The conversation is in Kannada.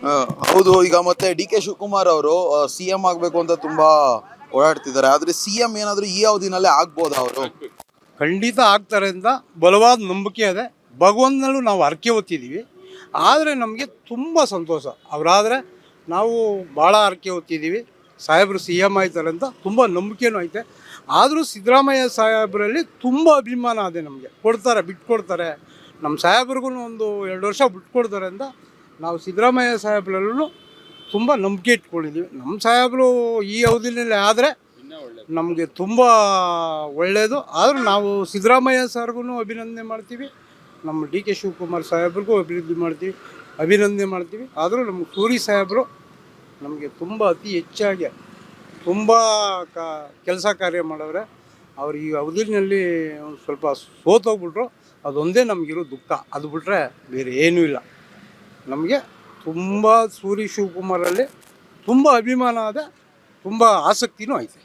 ಆ, ಹೌದು. ಈಗ ಮತ್ತೆ ಡಿ ಕೆ ಶಿವಕುಮಾರ್ ಅವರು CM ಆಗ್ಬೇಕು ಅಂತ ತುಂಬಾ ಓಡಾಡ್ತಿದ್ದಾರೆ. ಆದ್ರೆ CM ಏನಾದ್ರು ಈ ಅವಧಿನಲ್ಲೇ ಆಗ್ಬೋದಾ ಅವರು? ಖಂಡಿತ ಆಗ್ತಾರೆ ಅಂತ ಬಲವಾದ ನಂಬಿಕೆ ಇದೆ. ಭಗವಂತನಲ್ಲೂ ನಾವು ಹರಕೆ ಹೊತ್ತಿದ್ದೀವಿ. ಆದರೆ ನಮಗೆ ತುಂಬ ಸಂತೋಷ ಅವರಾದರೆ. ನಾವು ಭಾಳ ಹರಕೆ ಹೊತ್ತಿದ್ದೀವಿ ಸಾಹೇಬರು CM ಆಯ್ತಾರೆ ಅಂತ ತುಂಬ ನಂಬಿಕೆನೂ ಐತೆ. ಆದರೂ ಸಿದ್ದರಾಮಯ್ಯ ಸಾಹೇಬರಲ್ಲಿ ತುಂಬ ಅಭಿಮಾನ ಇದೆ ನಮಗೆ. ಕೊಡ್ತಾರೆ, ಬಿಟ್ಕೊಡ್ತಾರೆ. ನಮ್ಮ ಸಾಹೇಬ್ರಿಗೂ ಒಂದು 2 ವರ್ಷ ಬಿಟ್ಕೊಡ್ತಾರೆ ಅಂತ ನಾವು ಸಿದ್ದರಾಮಯ್ಯ ಸಾಹೇಬ್ರಲ್ಲೂ ತುಂಬ ನಂಬಿಕೆ ಇಟ್ಕೊಂಡಿದ್ದೀವಿ. ನಮ್ಮ ಸಾಹೇಬರು ಈ ಅವಧಿನಲ್ಲಿ ಆದರೆ ನಮಗೆ ತುಂಬ ಒಳ್ಳೆಯದು. ಆದರೂ ನಾವು ಸಿದ್ದರಾಮಯ್ಯ ಸರ್ಗೂ ಅಭಿನಂದನೆ ಮಾಡ್ತೀವಿ, ನಮ್ಮ ಡಿ ಕೆ ಶಿವಕುಮಾರ್ ಸಾಹೇಬ್ರಿಗೂ ಅಭಿನಂದನೆ ಮಾಡ್ತೀವಿ. ಆದರೂ ನಮ್ಮ ಸೂರಿ ಸಾಹೇಬರು ನಮಗೆ ತುಂಬ ಅತಿ ಹೆಚ್ಚಾಗಿ ತುಂಬ ಕೆಲಸ ಕಾರ್ಯ ಮಾಡವ್ರೆ. ಅವ್ರು ಈ ಅವಧಿನಲ್ಲಿ ಒಂದು ಸ್ವಲ್ಪ ಸೋತೋಗ್ಬಿಟ್ರು. ಅದೊಂದೇ ನಮಗಿರೋ ದುಃಖ. ಅದು ಬಿಟ್ಟರೆ ಬೇರೆ ಏನೂ ಇಲ್ಲ. ನಮಗೆ ತುಂಬ ಸೂರಿ ಶಿವಕುಮಾರಲ್ಲಿ ತುಂಬ ಅಭಿಮಾನ ಇದೆ, ತುಂಬ ಆಸಕ್ತಿನೂ ಐತೆ.